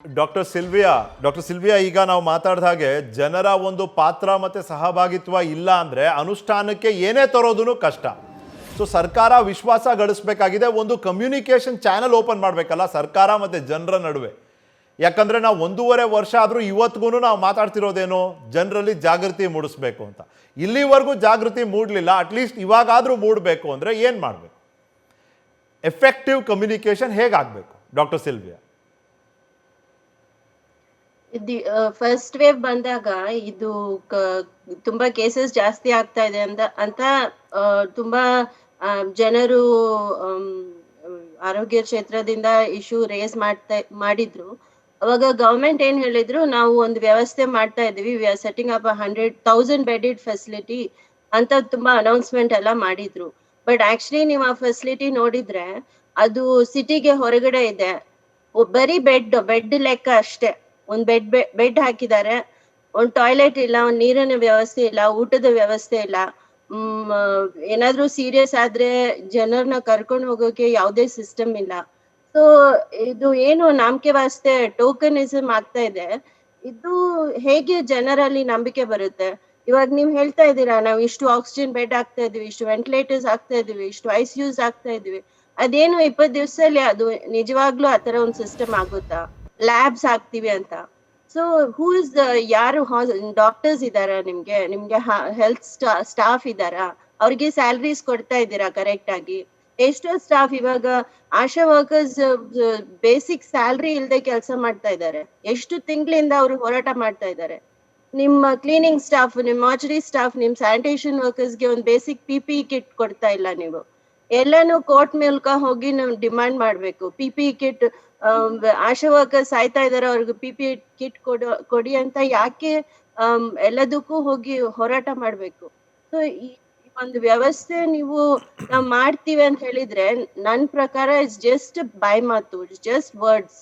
Doctor Sylvia ಈಗ ನಾವು ಮಾತಾಡಿದ ಹಾಗೆ ಜನರ ಒಂದು ಪಾತ್ರ ಮತ್ತು ಸಹಭಾಗಿತ್ವ ಇಲ್ಲ ಅಂದರೆ ಅನುಷ್ಠಾನಕ್ಕೆ ಏನೇ ತರೋದೂ ಕಷ್ಟ. ಸೊ ಸರ್ಕಾರ ವಿಶ್ವಾಸ ಗಳಿಸಬೇಕಾಗಿದೆ, ಒಂದು ಕಮ್ಯುನಿಕೇಷನ್ ಚಾನಲ್ ಓಪನ್ ಮಾಡಬೇಕಲ್ಲ ಸರ್ಕಾರ ಮತ್ತು ಜನರ ನಡುವೆ. ಯಾಕಂದರೆ ನಾವು 1.5 ವರ್ಷ ಆದರೂ ಇವತ್ತಿಗೂ ನಾವು ಮಾತಾಡ್ತಿರೋದೇನು, ಜನರಲ್ಲಿ ಜಾಗೃತಿ ಮೂಡಿಸ್ಬೇಕು ಅಂತ. ಇಲ್ಲಿವರೆಗೂ ಜಾಗೃತಿ ಮೂಡಲಿಲ್ಲ, ಅಟ್ಲೀಸ್ಟ್ ಇವಾಗಾದರೂ ಮೂಡಬೇಕು ಅಂದರೆ ಏನು ಮಾಡಬೇಕು? ಎಫೆಕ್ಟಿವ್ ಕಮ್ಯುನಿಕೇಷನ್ ಹೇಗಾಗಬೇಕು ಡಾಕ್ಟರ್ ಸಿಲ್ವಿಯಾ? ಫಸ್ಟ್ ವೇವ್ ಬಂದಾಗ ಇದು ತುಂಬಾ ಕೇಸಸ್ ಜಾಸ್ತಿ ಆಗ್ತಾ ಇದೆ ಅಂತ ತುಂಬಾ ಜನರು ಆರೋಗ್ಯ ಕ್ಷೇತ್ರದಿಂದ ಇಶ್ಯೂ ರೇಸ್ ಮಾಡಿದ್ರು. ಅವಾಗ ಗವರ್ಮೆಂಟ್ ಏನ್ ಹೇಳಿದ್ರು, ನಾವು ಒಂದು ವ್ಯವಸ್ಥೆ ಮಾಡ್ತಾ ಇದೀವಿ, we are setting up 100,000 bedded facility ಅಂತ ತುಂಬಾ ಅನೌನ್ಸ್ಮೆಂಟ್ ಎಲ್ಲ ಮಾಡಿದ್ರು. ಬಟ್ ಆಕ್ಚುಲಿ ನೀವು ಆ ಫೆಸಿಲಿಟಿ ನೋಡಿದ್ರೆ ಅದು ಸಿಟಿಗೆ ಹೊರಗಡೆ ಇದೆ. ಬರೀ ಬೆಡ್ ಲೆಕ್ಕ ಅಷ್ಟೇ. ಒಂದ್ ಬೆಡ್ ಹಾಕಿದ್ದಾರೆ, ಒಂದ್ ಟಾಯ್ಲೆಟ್ ಇಲ್ಲ, ಒಂದ್ ನೀರಿನ ವ್ಯವಸ್ಥೆ ಇಲ್ಲ, ಊಟದ ವ್ಯವಸ್ಥೆ ಇಲ್ಲ. ಏನಾದ್ರೂ ಸೀರಿಯಸ್ ಆದ್ರೆ ಜನರನ್ನ ಕರ್ಕೊಂಡು ಹೋಗೋಕೆ ಯಾವುದೇ ಸಿಸ್ಟಮ್ ಇಲ್ಲ. ಸೊ ಇದು ಏನು ನಂಬಿಕೆ ವಾಸ್ತೆ ಟೋಕನಿಸಮ್ ಆಗ್ತಾ ಇದೆ. ಇದು ಹೇಗೆ ಜನರಲ್ಲಿ ನಂಬಿಕೆ ಬರುತ್ತೆ? ಇವಾಗ ನೀವ್ ಹೇಳ್ತಾ ಇದ್ದೀರಾ, ನಾವು ಇಷ್ಟು ಆಕ್ಸಿಜನ್ ಬೆಡ್ ಆಗ್ತಾ ಇದೀವಿ, ಇಷ್ಟು ವೆಂಟಿಲೇಟರ್ಸ್ ಆಗ್ತಾ ಇದೀವಿ, ಇಷ್ಟು ICUs ಆಗ್ತಾ ಇದೀವಿ. ಅದೇನು 20 ದಿವಸದಲ್ಲಿ ಅದು ನಿಜವಾಗ್ಲೂ ಆತರ ಒಂದ್ ಸಿಸ್ಟಮ್ ಆಗುತ್ತಾ? ಲ್ಯಾಬ್ಸ್ ಹಾಕ್ತಿವಿ ಅಂತ. ಸೊ ಯಾರು ಡಾಕ್ಟರ್ಸ್ ಇದಾರ, ನಿಮ್ಗೆ ಹೆಲ್ತ್ ಸ್ಟಾಫ್ ಇದಾರ? ಅವ್ರಿಗೆ ಸ್ಯಾಲರೀಸ್ ಕೊಡ್ತಾ ಇದ್ದೀರಾ ಕರೆಕ್ಟ್ ಆಗಿ? ಎಷ್ಟೋ ಸ್ಟಾಫ್ ಇವಾಗ ಆಶಾ ವರ್ಕರ್ಸ್ ಬೇಸಿಕ್ ಸ್ಯಾಲರಿ ಇಲ್ಲದೆ ಕೆಲಸ ಮಾಡ್ತಾ ಇದ್ದಾರೆ. ಎಷ್ಟು ತಿಂಗಳಿಂದ ಅವರು ಹೋರಾಟ ಮಾಡ್ತಾ ಇದ್ದಾರೆ. ನಿಮ್ಮ ಕ್ಲೀನಿಂಗ್ ಸ್ಟಾಫ್, ನಿಮ್ ಮಾರ್ಚರಿ ಸ್ಟಾಫ್, ನಿಮ್ ಸ್ಯಾನಿಟೇಷನ್ ವರ್ಕರ್ಸ್ಗೆ ಒಂದು ಬೇಸಿಕ್ PPE ಕಿಟ್ ಕೊಡ್ತಾ ಇಲ್ಲ ನೀವು. ಎಲ್ಲಾನು ಕೋರ್ಟ್ ಮೂಲಕ ಹೋಗಿ ನಾವು ಡಿಮಾಂಡ್ ಮಾಡ್ಬೇಕು. PPE ಕಿಟ್, ಆಶಾ ವರ್ಕರ್ಸ್ ಸಾಯ್ತಾ ಇದಾರೆ, ಅವ್ರಿಗೆ PPE ಕಿಟ್ ಕೊಡಿ ಅಂತ ಯಾಕೆ ಎಲ್ಲದಕ್ಕೂ ಹೋಗಿ ಹೋರಾಟ ಮಾಡ್ಬೇಕು? ಸೊ ಈ ಒಂದು ವ್ಯವಸ್ಥೆ ನಾವು ಮಾಡ್ತೀವಿ ಅಂತ ಹೇಳಿದ್ರೆ ನನ್ ಪ್ರಕಾರ ಇಟ್ಸ್ ಜಸ್ಟ್ ಬಾಯ್ ಮಾತು, it's just words.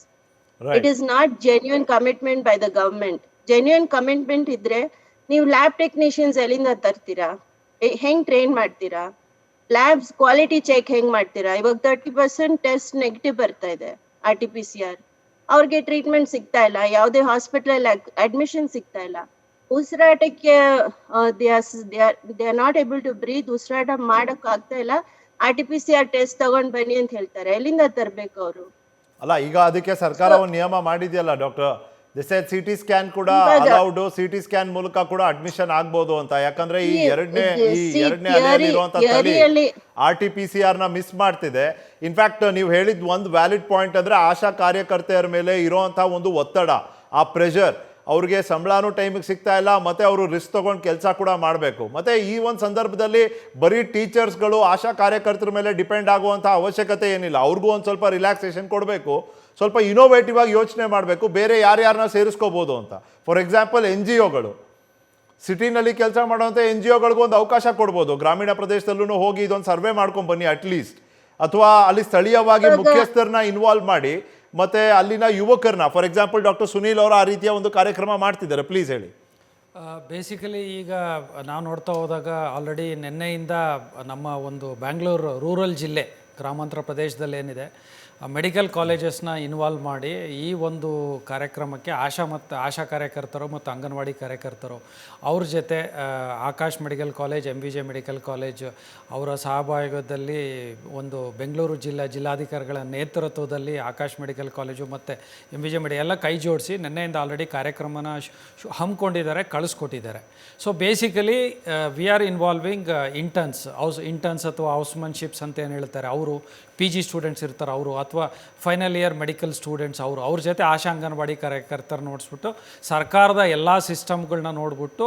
It is not genuine commitment by the government. Genuine commitment ಇದ್ರೆ ನೀವು ಲ್ಯಾಬ್ ಟೆಕ್ನಿಷಿಯನ್ಸ್ ಎಲ್ಲಿಂದ ತರ್ತೀರಾ? ಹೆಂಗ್ ಟ್ರೈನ್ ಮಾಡ್ತೀರಾ? ಲ್ಯಾಬ್ಸ್ ಕ್ವಾಲಿಟಿ ಚೆಕ್ ಹೆಂಗ್ ಮಾಡ್ತೀರಾ? ಇವಾಗ 30% ಟೆಸ್ಟ್ ನೆಗೆಟಿವ್ ಬರ್ತಾ ಇದೆ, RT-PCR. ಅವ್ರಿಗೆ ಟ್ರೀಟ್ಮೆಂಟ್ ಸಿಗ್ತಾ ಇಲ್ಲ, ಯಾವುದೇ ಹಾಸ್ಪಿಟಲ್ ಅಡ್ಮಿಷನ್ ಸಿಗ್ತಾ ಇಲ್ಲ. ಉಸಿರಾಟಕ್ಕೆ they are not able to breathe. ಉಸಿರಾಟ ಮಾಡಕ್ ಆಗ್ತಾ ಇಲ್ಲ, RT-PCR ಟೆಸ್ಟ್ ತಗೊಂಡ್ ಬನ್ನಿ ಅಂತ ಹೇಳ್ತಾರೆ. ಎಲ್ಲಿಂದ ತರ್ಬೇಕು ಅವರು? ಅಲ್ಲ, ಈಗ ಅದಕ್ಕೆ ಸರ್ಕಾರ ಒಂದು ನಿಯಮ ಮಾಡಿದೆಯಲ್ಲ ಡಾಕ್ಟರ್, CT ಸ್ಕ್ಯಾನ್ ಕೂಡ ಅಲೌಡ್, CT ಸ್ಕ್ಯಾನ್ ಮೂಲಕ ಕೂಡ ಅಡ್ಮಿಷನ್ ಆಗ್ಬೋದು ಅಂತ. ಯಾಕಂದ್ರೆ ಈ ಎರಡನೇ ಅಲೆಯಲ್ಲಿರುವಂತ RT-PCR ನ ಮಿಸ್ ಮಾಡ್ತಿದೆ. ಇನ್ಫ್ಯಾಕ್ಟ್ ನೀವು ಹೇಳಿದ್ ಒಂದು ವ್ಯಾಲಿಡ್ ಪಾಯಿಂಟ್ ಅಂದ್ರೆ ಆಶಾ ಕಾರ್ಯಕರ್ತೆಯರ ಮೇಲೆ ಇರುವಂತಹ ಒಂದು ಒತ್ತಡ, ಆ ಪ್ರೆಷರ್, ಅವ್ರಿಗೆ ಸಂಬಳನೂ ಟೈಮಿಗೆ ಸಿಗ್ತಾ ಇಲ್ಲ, ಮತ್ತೆ ಅವರು ರಿಸ್ಕ್ ತಗೊಂಡು ಕೆಲಸ ಕೂಡ ಮಾಡಬೇಕು. ಮತ್ತೆ ಈ ಒಂದು ಸಂದರ್ಭದಲ್ಲಿ ಬರೀ ಟೀಚರ್ಸ್ಗಳು ಆಶಾ ಕಾರ್ಯಕರ್ತರ ಮೇಲೆ ಡಿಪೆಂಡ್ ಆಗುವಂಥ ಅವಶ್ಯಕತೆ ಏನಿಲ್ಲ. ಅವ್ರಿಗೂ ಒಂದು ಸ್ವಲ್ಪ ರಿಲ್ಯಾಕ್ಸೇಷನ್ ಕೊಡಬೇಕು, ಸ್ವಲ್ಪ ಇನೋವೇಟಿವ್ ಆಗಿ ಯೋಚನೆ ಮಾಡಬೇಕು, ಬೇರೆ ಯಾರ್ಯಾರನ್ನ ಸೇರಿಸ್ಕೋಬೋದು ಅಂತ. ಫಾರ್ ಎಕ್ಸಾಂಪಲ್ NGOಗಳು, ಸಿಟಿನಲ್ಲಿ ಕೆಲಸ ಮಾಡುವಂಥ NGOಗಳಿಗೂ ಒಂದು ಅವಕಾಶ ಕೊಡ್ಬೋದು. ಗ್ರಾಮೀಣ ಪ್ರದೇಶದಲ್ಲೂ ಹೋಗಿ ಇದೊಂದು ಸರ್ವೆ ಮಾಡ್ಕೊಂಡು ಬನ್ನಿ ಅಟ್ಲೀಸ್ಟ್, ಅಥವಾ ಅಲ್ಲಿ ಸ್ಥಳೀಯವಾಗಿ ಮುಖ್ಯಸ್ಥರನ್ನ ಇನ್ವಾಲ್ವ್ ಮಾಡಿ, ಮತ್ತೆ ಅಲ್ಲಿನ ಯುವಕರನ್ನ, ಫಾರ್ ಎಕ್ಸಾಂಪಲ್ ಡಾಕ್ಟರ್ ಸುನೀಲ್ ಅವರು ಆ ರೀತಿಯ ಒಂದು ಕಾರ್ಯಕ್ರಮ ಮಾಡ್ತಿದ್ದಾರೆ. ಪ್ಲೀಸ್ ಹೇಳಿ. ಬೇಸಿಕಲಿ ಈಗ ನಾವು ನೋಡ್ತಾ ಹೋದಾಗ ಆಲ್ರೆಡಿ ನಿನ್ನೆಯಿಂದ ನಮ್ಮ ಒಂದು ಬ್ಯಾಂಗ್ಳೂರು ರೂರಲ್ ಜಿಲ್ಲೆ ಗ್ರಾಮಾಂತರ ಪ್ರದೇಶದಲ್ಲಿ ಏನಿದೆ ಮೆಡಿಕಲ್ ಕಾಲೇಜಸ್ನ ಇನ್ವಾಲ್ವ್ ಮಾಡಿ ಈ ಒಂದು ಕಾರ್ಯಕ್ರಮಕ್ಕೆ ಆಶಾ ಕಾರ್ಯಕರ್ತರು ಮತ್ತು ಅಂಗನವಾಡಿ ಕಾರ್ಯಕರ್ತರು ಅವ್ರ ಜೊತೆ Akash medical college, MVJ medical college ಅವರ ಸಹಭಾಗಿತ್ವದಲ್ಲಿ ಒಂದು ಬೆಂಗಳೂರು ಜಿಲ್ಲಾಧಿಕಾರಿಗಳ ನೇತೃತ್ವದಲ್ಲಿ ಆಕಾಶ್ ಮೆಡಿಕಲ್ ಕಾಲೇಜು ಮತ್ತು MVJ ಎಲ್ಲ ಕೈ ಜೋಡಿಸಿ ನಿನ್ನೆಯಿಂದ ಆಲ್ರೆಡಿ ಕಾರ್ಯಕ್ರಮನ ಹಮ್ಮಿಕೊಂಡಿದ್ದಾರೆ, ಕಳಿಸ್ಕೊಟ್ಟಿದ್ದಾರೆ. So basically we are involving interns ಅಥವಾ ಹೌಸ್ಮನ್ಶಿಪ್ಸ್ ಅಂತ ಏನು ಹೇಳ್ತಾರೆ, ಅವರು PG ಸ್ಟೂಡೆಂಟ್ಸ್ ಇರ್ತಾರೆ, ಅವರು ಅಥವಾ ಫೈನಲ್ ಇಯರ್ ಮೆಡಿಕಲ್ ಸ್ಟೂಡೆಂಟ್ಸ್, ಅವ್ರ ಜೊತೆ ಆಶಾ ಅಂಗನವಾಡಿ ಕಾರ್ಯಕರ್ತರು ನೋಡಿಸ್ಬಿಟ್ಟು ಸರ್ಕಾರದ ಎಲ್ಲ ಸಿಸ್ಟಮ್ಗಳನ್ನ ನೋಡಿಬಿಟ್ಟು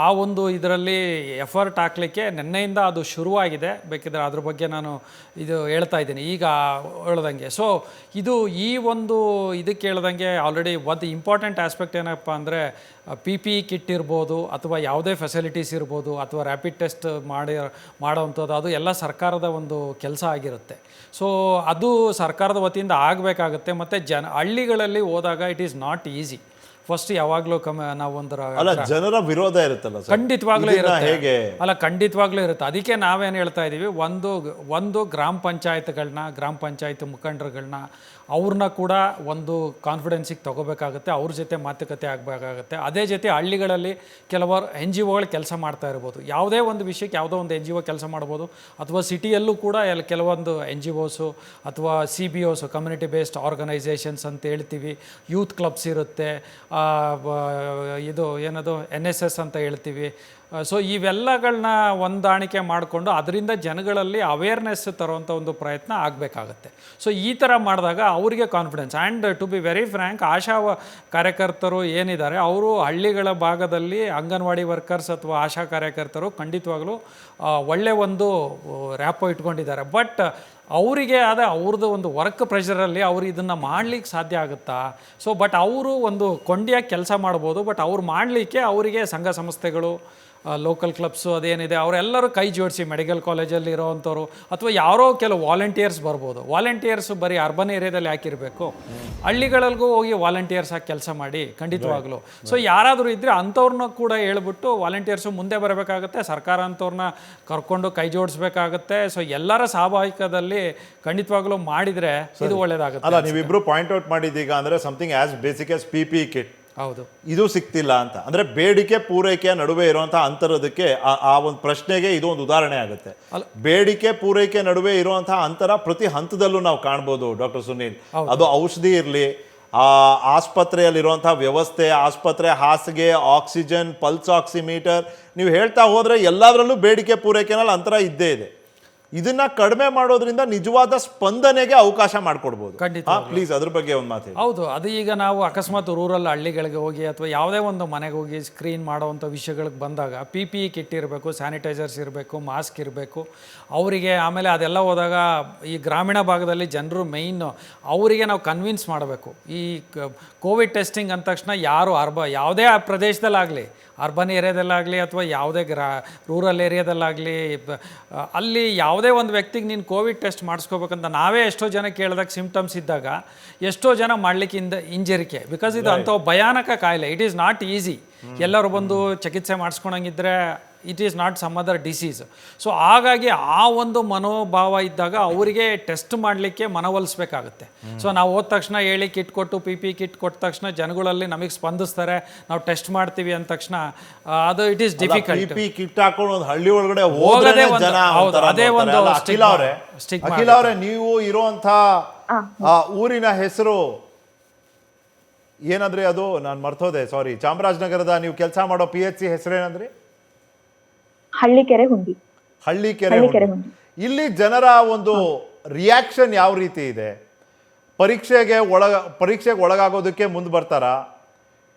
ಆ ಒಂದು ಇದರಲ್ಲಿ ಎಫರ್ಟ್ ಹಾಕಲಿಕ್ಕೆ ನಿನ್ನೆಯಿಂದ ಅದು ಶುರುವಾಗಿದೆ. ಬೇಕಿದ್ರೆ ಅದ್ರ ಬಗ್ಗೆ ನಾನು ಇದು ಹೇಳ್ತಾ ಇದ್ದೀನಿ ಈಗ ಹೇಳ್ದಂಗೆ. ಸೊ ಇದು ಈ ಒಂದು ಇದಕ್ಕೆ ಹೇಳ್ದಂಗೆ ಆಲ್ರೆಡಿ ಒಂದು ಇಂಪಾರ್ಟೆಂಟ್ ಆಸ್ಪೆಕ್ಟ್ ಏನಪ್ಪ ಅಂದರೆ PPE ಕಿಟ್ ಇರ್ಬೋದು, ಅಥವಾ ಯಾವುದೇ ಫೆಸಿಲಿಟೀಸ್ ಇರ್ಬೋದು, ಅಥವಾ ರ್ಯಾಪಿಡ್ ಟೆಸ್ಟ್ ಮಾಡೋವಂಥದ್ದು, ಅದು ಎಲ್ಲ ಸರ್ಕಾರದ ಒಂದು ಕೆಲಸ ಆಗಿರುತ್ತೆ. ಸೊ ಅದು ಸರ್ಕಾರದ ವತಿಯಿಂದ ಆಗಬೇಕಾಗುತ್ತೆ. ಮತ್ತು ಹಳ್ಳಿಗಳಲ್ಲಿ ಹೋದಾಗ it is not easy. First ಯಾವಾಗಲೂ ನಾವೊಂದರ ಜನರ ವಿರೋಧ ಇರುತ್ತಲ್ಲ, ಖಂಡಿತವಾಗ್ಲೂ ಇರುತ್ತೆ. ಖಂಡಿತವಾಗ್ಲೂ ಇರುತ್ತೆ. ಅದಕ್ಕೆ ನಾವೇನು ಹೇಳ್ತಾ ಇದ್ದೀವಿ, ಒಂದು ಗ್ರಾಮ ಪಂಚಾಯತ್ ಮುಖಂಡರುಗಳನ್ನ ಅವ್ರನ್ನ ಕೂಡ ಒಂದು ಕಾನ್ಫಿಡೆನ್ಸಿಗೆ ತೊಗೋಬೇಕಾಗುತ್ತೆ, ಅವ್ರ ಜೊತೆ ಮಾತುಕತೆ ಆಗಬೇಕಾಗತ್ತೆ. ಅದೇ ಜೊತೆ ಹಳ್ಳಿಗಳಲ್ಲಿ ಕೆಲವರು NGOಗಳು ಕೆಲಸ ಮಾಡ್ತಾ ಇರ್ಬೋದು, ಯಾವುದೇ ಒಂದು ವಿಷಯಕ್ಕೆ ಯಾವುದೋ ಒಂದು NGO ಕೆಲಸ ಮಾಡ್ಬೋದು, ಅಥವಾ ಸಿಟಿಯಲ್ಲೂ ಕೂಡ ಕೆಲವೊಂದು NGOಸು ಅಥವಾ CBOs ಕಮ್ಯುನಿಟಿ ಬೇಸ್ಡ್ ಆರ್ಗನೈಸೇಷನ್ಸ್ ಅಂತ ಹೇಳ್ತೀವಿ, ಯೂತ್ ಕ್ಲಬ್ಸ್ ಇರುತ್ತೆ, ಇದು ಏನದು NSS ಅಂತ ಹೇಳ್ತೀವಿ. ಸೊ ಇವೆಲ್ಲಗಳನ್ನ ಹೊಂದಾಣಿಕೆ ಮಾಡಿಕೊಂಡು ಅದರಿಂದ ಜನಗಳಲ್ಲಿ ಅವೇರ್ನೆಸ್ ತರುವಂಥ ಒಂದು ಪ್ರಯತ್ನ ಆಗಬೇಕಾಗತ್ತೆ. ಸೊ ಈ ಥರ ಮಾಡಿದಾಗ ಅವರಿಗೆ and to be very frank, ASHA ಕಾರ್ಯಕರ್ತರು ಏನಿದ್ದಾರೆ ಅವರು ಹಳ್ಳಿಗಳ ಭಾಗದಲ್ಲಿ ಅಂಗನವಾಡಿ ವರ್ಕರ್ಸ್ ಅಥವಾ ಆಶಾ ಕಾರ್ಯಕರ್ತರು ಖಂಡಿತವಾಗಲೂ ಒಳ್ಳೆಯ ಒಂದು ರ್ಯಾಪೋ ಇಟ್ಕೊಂಡಿದ್ದಾರೆ. ಬಟ್ ಅವರಿಗೆ ಆದ ಅವ್ರದ್ದು ಒಂದು ವರ್ಕ್ ಪ್ರೆಷರಲ್ಲಿ ಅವರು ಇದನ್ನು ಮಾಡಲಿಕ್ಕೆ ಸಾಧ್ಯ ಆಗುತ್ತಾ? ಸೊ ಬಟ್ ಅವರು ಒಂದು ಕೊಂಡಿಯಾಗಿ ಕೆಲಸ ಮಾಡ್ಬೋದು, ಬಟ್ ಅವ್ರು ಮಾಡಲಿಕ್ಕೆ ಅವರಿಗೆ ಸಂಘ ಸಂಸ್ಥೆಗಳು, ಲೋಕಲ್ ಕ್ಲಬ್ಸು ಅದೇನಿದೆ ಅವರೆಲ್ಲರೂ ಕೈ ಜೋಡಿಸಿ, ಮೆಡಿಕಲ್ ಕಾಲೇಜಲ್ಲಿ ಇರೋವಂಥವ್ರು ಅಥವಾ ಯಾರೋ ಕೆಲವು ವಾಲಂಟಿಯರ್ಸ್ ಬರ್ಬೋದು. ವಾಲಂಟಿಯರ್ಸ್ ಬರೀ ಅರ್ಬನ್ ಏರಿಯಾದಲ್ಲಿ ಯಾಕಿರಬೇಕು, ಹಳ್ಳಿಗಳಿಗೂ ಹೋಗಿ ವಾಲಂಟಿಯರ್ಸ್ ಆಗಿ ಕೆಲಸ ಮಾಡಿ ಖಂಡಿತವಾಗ್ಲೂ. ಸೊ ಯಾರಾದರೂ ಇದ್ದರೆ ಅಂಥವ್ರನ್ನ ಕೂಡ ಹೇಳ್ಬಿಟ್ಟು ವಾಲಂಟಿಯರ್ಸು ಮುಂದೆ ಬರಬೇಕಾಗುತ್ತೆ, ಸರ್ಕಾರ ಅಂಥವ್ರನ್ನ ಕರ್ಕೊಂಡು ಕೈ ಜೋಡಿಸ್ಬೇಕಾಗತ್ತೆ. ಸೊ ಎಲ್ಲರ ಸಹಭಾಗಿತ್ವದಲ್ಲಿ ಖಂಡಿತವಾಗ್ಲೂ ಮಾಡಿದರೆ ಇದು ಒಳ್ಳೇದಾಗುತ್ತೆ. ಅಲ್ಲ, ನೀವಿಬ್ರು ಪಾಯಿಂಟ್ ಔಟ್ ಮಾಡಿದ್ದೀಗ ಅಂದರೆ something as basic as PPE kit, ಹೌದು, ಇದು ಸಿಗ್ತಿಲ್ಲ ಅಂತ ಅಂದರೆ ಬೇಡಿಕೆ ಪೂರೈಕೆಯ ನಡುವೆ ಇರುವಂತಹ ಅಂತರದಕ್ಕೆ ಆ ಒಂದು ಪ್ರಶ್ನೆಗೆ ಇದು ಒಂದು ಉದಾಹರಣೆ ಆಗುತ್ತೆ. ಬೇಡಿಕೆ ಪೂರೈಕೆ ನಡುವೆ ಇರುವಂತಹ ಅಂತರ ಪ್ರತಿ ಹಂತದಲ್ಲೂ ನಾವು ಕಾಣ್ಬೋದು ಡಾಕ್ಟರ್ ಸುನೀಲ್. ಅದು ಔಷಧಿ ಇರಲಿ, ಆಸ್ಪತ್ರೆಯಲ್ಲಿರುವಂತಹ ವ್ಯವಸ್ಥೆ, ಆಸ್ಪತ್ರೆ ಹಾಸಿಗೆ, ಆಕ್ಸಿಜನ್, ಪಲ್ಸ್ ಆಕ್ಸಿಮೀಟರ್, ನೀವು ಹೇಳ್ತಾ ಹೋದರೆ ಎಲ್ಲದರಲ್ಲೂ ಬೇಡಿಕೆ ಪೂರೈಕೆನಲ್ಲಿ ಅಂತರ ಇದ್ದೇ ಇದೆ. ಇದನ್ನ ಕಡಿಮೆ ಮಾಡೋದ್ರಿಂದ ನಿಜವಾದ ಸ್ಪಂದನೆಗೆ ಅವಕಾಶ ಮಾಡಿಕೊಡ್ಬೋದು. ಖಂಡಿತ. ಪ್ಲೀಸ್ ಅದ್ರ ಬಗ್ಗೆ ಒಂದು ಮಾತು. ಹೌದು, ಅದು ಈಗ ನಾವು ಅಕಸ್ಮಾತ್ ರೂರಲ್ ಹಳ್ಳಿಗಳಿಗೆ ಹೋಗಿ ಅಥವಾ ಯಾವುದೇ ಒಂದು ಮನೆಗೆ ಹೋಗಿ ಸ್ಕ್ರೀನ್ ಮಾಡೋವಂಥ ವಿಷಯಗಳಿಗೆ ಬಂದಾಗ PPE ಕಿಟ್ ಇರಬೇಕು, ಸ್ಯಾನಿಟೈಸರ್ಸ್ ಇರಬೇಕು, ಮಾಸ್ಕ್ ಇರಬೇಕು ಅವರಿಗೆ. ಆಮೇಲೆ ಅದೆಲ್ಲ ಹೋದಾಗ ಈ ಗ್ರಾಮೀಣ ಭಾಗದಲ್ಲಿ ಜನರು ಮೇಯ್ನು ಅವರಿಗೆ ನಾವು ಕನ್ವಿನ್ಸ್ ಮಾಡಬೇಕು. ಈ ಕೋವಿಡ್ ಟೆಸ್ಟಿಂಗ್ ಅಂದ ತಕ್ಷಣ ಯಾರು ಯಾವುದೇ ಪ್ರದೇಶದಲ್ಲಾಗಲಿ, ಅರ್ಬನ್ ಏರಿಯಾದಲ್ಲಾಗಲಿ ಅಥವಾ ಯಾವುದೇ ರೂರಲ್ ಏರಿಯಾದಲ್ಲಾಗಲಿ, ಅಲ್ಲಿ ಯಾವುದೇ ಒಂದು ವ್ಯಕ್ತಿಗೆ ನೀನು ಕೋವಿಡ್ ಟೆಸ್ಟ್ ಮಾಡಿಸ್ಕೋಬೇಕಂತ ನಾವೇ ಎಷ್ಟೋ ಜನ ಕೇಳಿದಾಗ ಸಿಂಪ್ಟಮ್ಸ್ ಇದ್ದಾಗ ಎಷ್ಟೋ ಜನ ಮಾಡಲಿಕ್ಕೆ ಹಿಂಜರಿಕೆ. ಬಿಕಾಸ್ ಇದು ಅಂಥ ಭಯಾನಕ ಕಾಯಿಲೆ, ಇಟ್ ಈಸ್ ನಾಟ್ ಈಸಿ. ಎಲ್ಲರೂ ಬಂದು ಚಿಕಿತ್ಸೆ ಮಾಡಿಸ್ಕೊಳಂಗಿದ್ರೆ it is not some other disease. So ಹಾಗಾಗಿ ಆ ಒಂದು ಮನೋಭಾವ ಇದ್ದಾಗ ಅವರಿಗೆ ಟೆಸ್ಟ್ ಮಾಡಲಿಕ್ಕೆ ಮನವೊಲಿಸ್ಬೇಕಾಗುತ್ತೆ. ಸೊ ನಾವು ಹೋದ ತಕ್ಷಣ ಹೇಳಿ ಕಿಟ್ ಕೊಟ್ಟು PPE ಕಿಟ್ ಕೊಟ್ಟ ತಕ್ಷಣ ಜನಗಳಲ್ಲಿ ನಮಗೆ ಸ್ಪಂದಿಸ್ತಾರೆ, ನಾವು ಟೆಸ್ಟ್ ಮಾಡ್ತೀವಿ ಅಂದ ತಕ್ಷಣ ಅದು it is difficult. PPE kit ಹಾಕೊಂಡು ಒಂದು ಹಳ್ಳಿ ಒಳಗಡೆ ಹೋಗೋದೇ ಒಂದು ಅದೇ ಒಂದು ಅಖಿಲ ಅವರೇ, ನೀವು ಇರುವಂತ ಊರಿನ ಹೆಸರು ಏನಂದ್ರೆ ಅದು ನಾನು ಮರ್ತೋದೆ, ಸಾರಿ, ಚಾಮರಾಜನಗರದ ನೀವು ಕೆಲಸ ಮಾಡೋ PHC ಹೆಸರೇನಂದ್ರಿ? ಹಳ್ಳಿಕೆರೆ ಹುಂಡಿ. ಇಲ್ಲಿ ಜನರ ಒಂದು ರಿಯಾಕ್ಷನ್ ಯಾವ ರೀತಿ ಇದೆ? ಪರೀಕ್ಷೆಗೆ ಒಳಗಾಗೋದಕ್ಕೆ ಮುಂದೆ ಬರ್ತಾರಾ?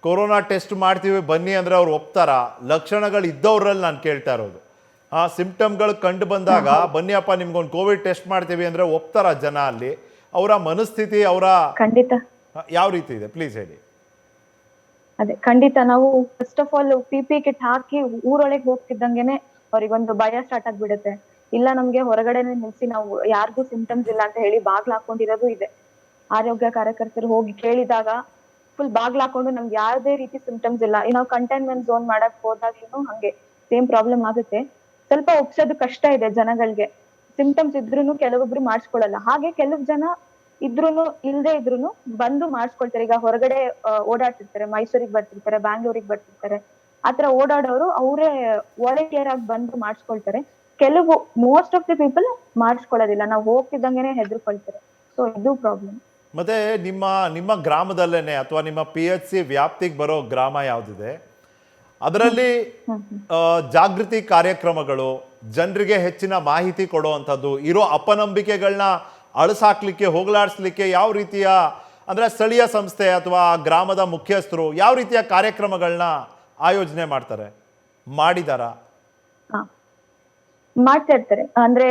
ಕೊರೋನಾ ಟೆಸ್ಟ್ ಮಾಡ್ತೀವಿ ಬನ್ನಿ ಅಂದ್ರೆ ಅವ್ರು ಒಪ್ತಾರಾ? ಲಕ್ಷಣಗಳು ಇದ್ದವ್ರಲ್ಲಿ ನಾನು ಕೇಳ್ತಾ ಇರೋದು. ಸಿಂಪ್ಟಮ್ಗಳು ಕಂಡು ಬಂದಾಗ ಬನ್ನಿಯಪ್ಪ ನಿಮ್ಗೊಂದು ಕೋವಿಡ್ ಟೆಸ್ಟ್ ಮಾಡ್ತೀವಿ ಅಂದ್ರೆ ಒಪ್ತಾರ ಜನ? ಅಲ್ಲಿ ಅವರ ಮನಸ್ಥಿತಿ, ಅವರ ಖಂಡಿತ ಯಾವ ರೀತಿ ಇದೆ? ಪ್ಲೀಸ್ ಹೇಳಿ. ಅದೇ ಖಂಡಿತ. ನಾವು first of all PPE kit ಹಾಕಿ ಊರೊಳಗೆ ಹೋಗ್ತಿದ್ದಂಗೆನೆ ಅವ್ರಿಗೊಂದು ಭಯ ಸ್ಟಾರ್ಟ್ ಆಗ್ಬಿಡುತ್ತೆ. ಇಲ್ಲ ನಮ್ಗೆ ಹೊರಗಡೆನೆ ನಿಲ್ಸಿ, ನಾವು ಯಾರಿಗೂ ಸಿಂಪ್ಟಮ್ಸ್ ಇಲ್ಲ ಅಂತ ಹೇಳಿ ಬಾಗ್ಲು ಹಾಕೊಂಡಿರೋದು ಇದೆ. ಆರೋಗ್ಯ ಕಾರ್ಯಕರ್ತರು ಹೋಗಿ ಕೇಳಿದಾಗ ಫುಲ್ ಬಾಗ್ಲು ಹಾಕೊಂಡು ನಮ್ಗೆ ಯಾವುದೇ ರೀತಿ ಸಿಂಪ್ಟಮ್ಸ್ ಇಲ್ಲ, ನಾವು ಕಂಟೈನ್ಮೆಂಟ್ ಝೋನ್ ಮಾಡಕ್ ಹೋದಾಗ್ಲೂ ಹಂಗೆ ಸೇಮ್ ಪ್ರಾಬ್ಲಮ್ ಆಗುತ್ತೆ. ಸ್ವಲ್ಪ ಒಪ್ಸೋದು ಕಷ್ಟ ಇದೆ ಜನಗಳಿಗೆ. ಸಿಂಪ್ಟಮ್ಸ್ ಇದ್ರೂನು ಕೆಲವೊಬ್ರು ಮಾಡಿಸ್ಕೊಳ್ಳಲ್ಲ. ಹಾಗೆ ಕೆಲವು ಜನ ಇದ್ರೂನು ಇಲ್ದೇ ಇದ್ರೂನು ಬಂದು ಮಾಡಿಸ್ಕೊಳ್ತಾರೆ. ಈಗ ಹೊರಗಡೆ ಓಡಾಡ್ತಿರ್ತಾರೆ, ಮೈಸೂರಿಗೆ ಬರ್ತಿರ್ತಾರೆ, ಬ್ಯಾಂಗ್ಳೂರಿಗೆ ಬರ್ತಿರ್ತಾರೆ, ಆತರ ಓಡಾಡೋರು ಅವರೇ ವಾಲಂಟಿಯರ್ ಆಗಿ ಬಂದು ಮಾಡಿಸ್ಕೊಳ್ತಾರೆ. ಕೆಲವು ಮೋಸ್ಟ್ ಆಫ್ ದಿ ಪೀಪಲ್ ಮಾಡಿಸ್ಕೊಳ್ಳೋದಿಲ್ಲ, ನಾವು ಹೋಗ್ತಿದ್ದಂಗೆನೆ ಹೆದರ್ಕೊಳ್ತಾರೆ. ಸೊ ಇದು ಪ್ರಾಬ್ಲಮ್. ಮತ್ತೆ ನಿಮ್ಮ ಗ್ರಾಮದಲ್ಲೇನೆ ಅಥವಾ ನಿಮ್ಮ PHC ವ್ಯಾಪ್ತಿಗೆ ಬರೋ ಗ್ರಾಮ ಯಾವ್ದಿದೆ ಅದರಲ್ಲಿ ಜಾಗೃತಿ ಕಾರ್ಯಕ್ರಮಗಳು, ಜನರಿಗೆ ಹೆಚ್ಚಿನ ಮಾಹಿತಿ ಕೊಡುವಂಥದ್ದು, ಇರೋ ಅಪನಂಬಿಕೆಗಳನ್ನ ಅಳಸಾಕ್ಲಿಕ್ಕೆ, ಹೋಗಲಾಡಿಸ್ಲಿಕ್ಕೆ ಯಾವ ರೀತಿಯ ಅಂದ್ರೆ ಸ್ಥಳೀಯ ಸಂಸ್ಥೆ ಅಥವಾ ಗ್ರಾಮದ ಮುಖ್ಯಸ್ಥರು ಯಾವ ರೀತಿಯ ಕಾರ್ಯಕ್ರಮಗಳನ್ನ ಆಯೋಜನೆ ಮಾಡಿದಾರ? ಮಾಡ್ತಾ ಇರ್ತಾರೆ. ಅಂದ್ರೆ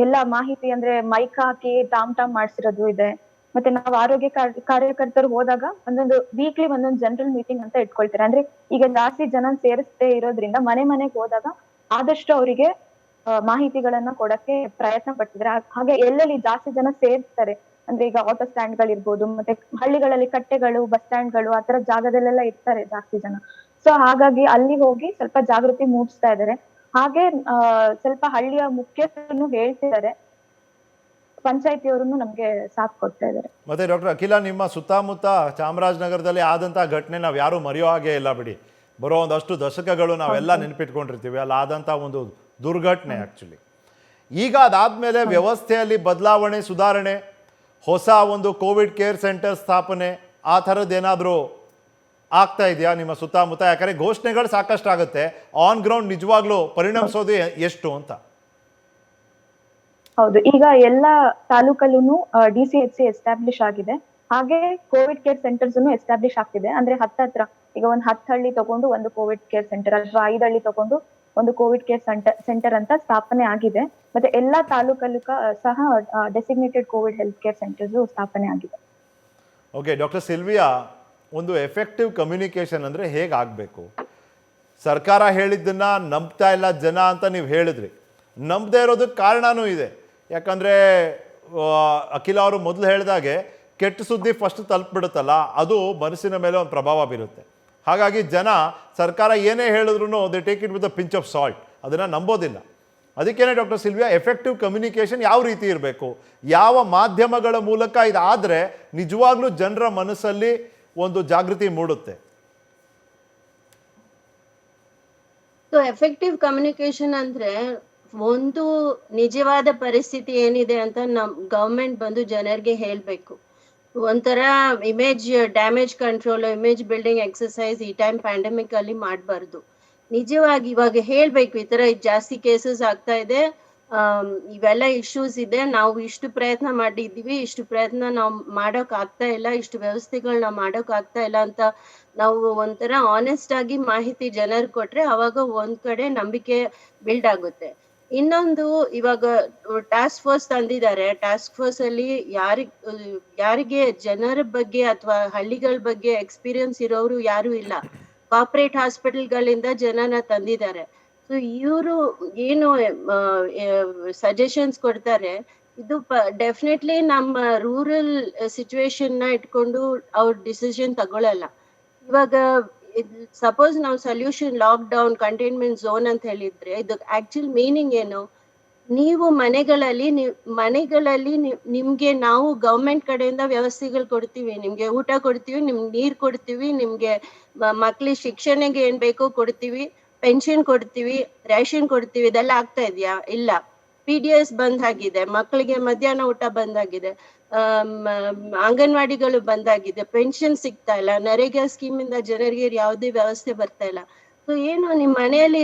ಎಲ್ಲ ಮಾಹಿತಿ ಅಂದ್ರೆ ಮೈಕ್ ಹಾಕಿ ಟಾಮ್ ಮಾಡ್ಸಿರೋದು ಇದೆ. ಮತ್ತೆ ನಾವು ಆರೋಗ್ಯ ಕಾರ್ಯಕರ್ತರು ಹೋದಾಗ ಒಂದೊಂದು ವೀಕ್ಲಿ ಒಂದೊಂದು ಜನರಲ್ ಮೀಟಿಂಗ್ ಅಂತ ಇಟ್ಕೊಳ್ತಾರೆ. ಅಂದ್ರೆ ಈಗ ಜಾಸ್ತಿ ಜನ ಸೇರಿಸದೇ ಇರೋದ್ರಿಂದ ಮನೆಗೆ ಹೋದಾಗ ಆದಷ್ಟು ಅವರಿಗೆ ಮಾಹಿತಿಗಳನ್ನ ಕೊಡಕ್ಕೆ ಪ್ರಯತ್ನ ಪಡ್ತಿದ್ದಾರೆ. ಹಾಗೆ ಎಲ್ಲೆಲ್ಲಿ ಜಾಸ್ತಿ ಜನ ಸೇರ್ತಾರೆ ಅಂದ್ರೆ ಈಗ ಆಟೋ ಸ್ಟ್ಯಾಂಡ್ ಗಳಿರ್ಬೋದು, ಮತ್ತೆ ಹಳ್ಳಿಗಳಲ್ಲಿ ಕಟ್ಟೆಗಳು, ಬಸ್ ಸ್ಟ್ಯಾಂಡ್ಗಳು ಆತರ ಜಾಗದಲ್ಲೆಲ್ಲ ಇರ್ತಾರೆ ಜಾಸ್ತಿ ಜನ. ಸೊ ಹಾಗಾಗಿ ಅಲ್ಲಿ ಹೋಗಿ ಸ್ವಲ್ಪ ಜಾಗೃತಿ ಮೂಡಿಸ್ತಾ ಇದ್ದಾರೆ. ಹಾಗೆ ಸ್ವಲ್ಪ ಹಳ್ಳಿಯ ಮುಖ್ಯಸ್ಥರನ್ನು ಹೇಳ್ತಿದ್ದಾರೆ. ಪಂಚಾಯತಿಯವರು ನಮ್ಗೆ ಸಾಥ್ ಕೊಡ್ತಾ ಇದ್ದಾರೆ. ಮತ್ತೆ ಡಾಕ್ಟರ್ ಅಖಿಲ, ನಿಮ್ಮ ಸುತ್ತಮುತ್ತ ಚಾಮರಾಜನಗರದಲ್ಲಿ ಆದಂಥ ಘಟನೆ ನಾವು ಯಾರೂ ಮರೆಯೋ ಹಾಗೆ ಇಲ್ಲ ಬಿಡಿ. ಬರೋ ಒಂದಷ್ಟು ದಶಕಗಳು ನಾವೆಲ್ಲ ನೆನಪಿಟ್ಕೊಂಡಿರ್ತೀವಿ ಅಲ್ಲಿ ಆದಂಥ ಒಂದು ದುರ್ಘಟನೆ ಆ್ಯಕ್ಚುಲಿ. ಈಗ ಅದಾದಮೇಲೆ ವ್ಯವಸ್ಥೆಯಲ್ಲಿ ಬದಲಾವಣೆ, ಸುಧಾರಣೆ, ಹೊಸ ಒಂದು ಕೋವಿಡ್ ಕೇರ್ ಸೆಂಟರ್ ಸ್ಥಾಪನೆ, ಆ ಥರದ್ದೇನಾದರೂ ಆಗ್ತಾ ಇದೆಯಾ ನಿಮ್ಮ ಸುತ್ತಮುತ್ತ? ಯಾಕಂದರೆ ಘೋಷಣೆಗಳು ಸಾಕಷ್ಟು ಆಗುತ್ತೆ, ಆನ್ ಗ್ರೌಂಡ್ ನಿಜವಾಗ್ಲೂ ಪರಿಣಮಿಸೋದು ಎಷ್ಟು ಅಂತ? ಹೌದು, ಈಗ ಎಲ್ಲ ತಾಲೂಕಲ್ಲೂ DCHC ಎಸ್ಟಾಬ್ಲಿಷ್ ಆಗಿದೆ. ಹಾಗೆ ಕೋವಿಡ್ ಕೇರ್ ಸೆಂಟರ್ಸ್ ಎಸ್ಟಾಬ್ಲಿಷ್ ಆಗ್ತಿದೆ. ಅಂದ್ರೆ ಹತ್ತತ್ರ ಈಗ ಒಂದು 10 ಹಳ್ಳಿ ತಗೊಂಡು ಒಂದು ಕೋವಿಡ್ ಕೇರ್ ಸೆಂಟರ್, ಅಥವಾ 5 ಹಳ್ಳಿ ತಗೊಂಡು ಒಂದು ಕೋವಿಡ್ ಕೇರ್ ಸೆಂಟರ್ ಅಂತ ಸ್ಥಾಪನೆ ಆಗಿದೆ. ಮತ್ತೆ ಎಲ್ಲಾ ತಾಲೂಕಲ್ಲೂ ಸಹ designated Covid health care centres ಸ್ಥಾಪನೆ ಆಗಿದೆ. ಓಕೆ ಡಾಕ್ಟರ್ ಸಿಲ್ವಿಯಾ, ಒಂದು ಎಫೆಕ್ಟಿವ್ ಕಮ್ಯುನಿಕೇಷನ್ ಅಂದರೆ ಹೇಗಾಗಬೇಕು? ಸರ್ಕಾರ ಹೇಳಿದ್ದನ್ನು ನಂಬ್ತಾ ಇಲ್ಲ ಜನ ಅಂತ ನೀವು ಹೇಳಿದ್ರಿ. ನಂಬದೇ ಇರೋದಕ್ಕೆ ಕಾರಣನೂ ಇದೆ. ಯಾಕಂದರೆ ಅಖಿಲ ಅವರು ಮೊದಲು ಹೇಳಿದಾಗೆ ಕೆಟ್ಟ ಸುದ್ದಿ ಫಸ್ಟ್ ತಲುಪಿಬಿಡುತ್ತಲ್ಲ, ಅದು ಮನಸ್ಸಿನ ಮೇಲೆ ಒಂದು ಪ್ರಭಾವ ಬೀರುತ್ತೆ. ಹಾಗಾಗಿ ಜನ ಸರ್ಕಾರ ಏನೇ ಹೇಳಿದ್ರು they take it with a pinch off salt, ಅದನ್ನು ನಂಬೋದಿಲ್ಲ. ಅದಕ್ಕೇನೆ ಡಾಕ್ಟರ್ ಸಿಲ್ವಿಯಾ, ಎಫೆಕ್ಟಿವ್ ಕಮ್ಯುನಿಕೇಷನ್ ಯಾವ ರೀತಿ ಇರಬೇಕು, ಯಾವ ಮಾಧ್ಯಮಗಳ ಮೂಲಕ ಇದಾದರೆ ನಿಜವಾಗ್ಲೂ ಜನರ ಮನಸ್ಸಲ್ಲಿ ಒಂದು ಜಾಗೃತಿ ಮೂಡುತ್ತೆ? ಸೊ ಎಫೆಕ್ಟಿವ್ ಕಮ್ಯುನಿಕೇಶನ್ ಅಂದ್ರೆ ಒಂದು ನಿಜವಾದ ಪರಿಸ್ಥಿತಿ ಏನಿದೆ ಅಂತ ನಮ್ ಗವರ್ಮೆಂಟ್ ಬಂದು ಜನರಿಗೆ ಹೇಳ್ಬೇಕು. ಒಂಥರ image damage control, image building exercise ಈ ಟೈಮ್ ಪ್ಯಾಂಡಮಿಕ್ ಅಲ್ಲಿ ಮಾಡಬಾರ್ದು. ನಿಜವಾಗಿ ಇವಾಗ ಹೇಳ್ಬೇಕು, ಈ ತರ ಜಾಸ್ತಿ ಕೇಸಸ್ ಆಗ್ತಾ ಇದೆ, ಇವೆಲ್ಲ ಇಶ್ಯೂಸ್ ಇದೆ, ನಾವು ಇಷ್ಟು ಪ್ರಯತ್ನ ಮಾಡಿದ್ದೀವಿ, ಇಷ್ಟು ಪ್ರಯತ್ನ ನಾವು ಮಾಡೋಕ್ ಆಗ್ತಾ ಇಲ್ಲ, ಇಷ್ಟು ವ್ಯವಸ್ಥೆಗಳು ನಾವು ಮಾಡೋಕ್ ಆಗ್ತಾ ಇಲ್ಲ ಅಂತ ನಾವು ಒಂಥರ ಆನೆಸ್ಟ್ ಆಗಿ ಮಾಹಿತಿ ಜನರು ಕೊಟ್ರೆ ಅವಾಗ ಒಂದ್ ಕಡೆ ನಂಬಿಕೆ ಬಿಲ್ಡ್ ಆಗುತ್ತೆ. ಇನ್ನೊಂದು, ಇವಾಗ ಟಾಸ್ಕ್ ಫೋರ್ಸ್ ತಂದಿದ್ದಾರೆ. ಟಾಸ್ಕ್ ಫೋರ್ಸ್ ಅಲ್ಲಿ ಯಾರಿಗೆ ಜನರ ಬಗ್ಗೆ ಅಥವಾ ಹಳ್ಳಿಗಳ ಬಗ್ಗೆ ಎಕ್ಸ್ಪೀರಿಯನ್ಸ್ ಇರೋರು ಯಾರು ಇಲ್ಲ. ಕಾರ್ಪೊರೇಟ್ ಹಾಸ್ಪಿಟಲ್ಗಳಿಂದ ಜನನ ತಂದಿದ್ದಾರೆ. ಸೊ ಇವರು ಏನು ಸಜೆಷನ್ಸ್ ಕೊಡ್ತಾರೆ, ಇದು ಡೆಫಿನೆಟ್ಲಿ ನಮ್ಮ ರೂರಲ್ ಸಿಚುವೇಶನ್ ನ ಇಟ್ಕೊಂಡು ಅವ್ರ ಡಿಸಿಷನ್ ತಗೊಳಲ್ಲ. ಇವಾಗ ಸಪೋಸ್ ನಾವು solution lock down, containment zone ಅಂತ ಹೇಳಿದ್ರೆ ಇದು ಆಕ್ಚುಲ್ ಮೀನಿಂಗ್ ಏನು? ನೀವು ಮನೆಗಳಲ್ಲಿ ನಿಮ್ಗೆ ನಾವು ಗವರ್ಮೆಂಟ್ ಕಡೆಯಿಂದ ವ್ಯವಸ್ಥೆಗಳು ಕೊಡ್ತೀವಿ, ನಿಮ್ಗೆ ಊಟ ಕೊಡ್ತೀವಿ, ನಿಮ್ಗೆ ನೀರ್ ಕೊಡ್ತೀವಿ, ನಿಮ್ಗೆ ಮಕ್ಳಿಗೆ ಶಿಕ್ಷಣಕ್ಕೆ ಏನ್ ಬೇಕೋ ಕೊಡ್ತೀವಿ, ಪೆನ್ಷನ್ ಕೊಡ್ತೀವಿ, ರೇಷನ್ ಕೊಡ್ತೀವಿ. ಇದೆಲ್ಲ ಆಗ್ತಾ ಇದೆಯಾ? ಇಲ್ಲ. PDS ಬಂದ್ ಆಗಿದೆ, ಮಕ್ಕಳಿಗೆ ಮಧ್ಯಾಹ್ನ ಊಟ ಬಂದಾಗಿದೆ, ಅಂಗನವಾಡಿಗಳು ಬಂದಾಗಿದೆ, ಪೆನ್ಷನ್ ಸಿಗ್ತಾ ಇಲ್ಲ, ನರೇಗಾ ಸ್ಕೀಮ್ ಇಂದ ಜನರಿಗೆ ಯಾವುದೇ ವ್ಯವಸ್ಥೆ ಬರ್ತಾ ಇಲ್ಲ. ಸೊ ಏನು ನಿಮ್ ಮನೆಯಲ್ಲಿ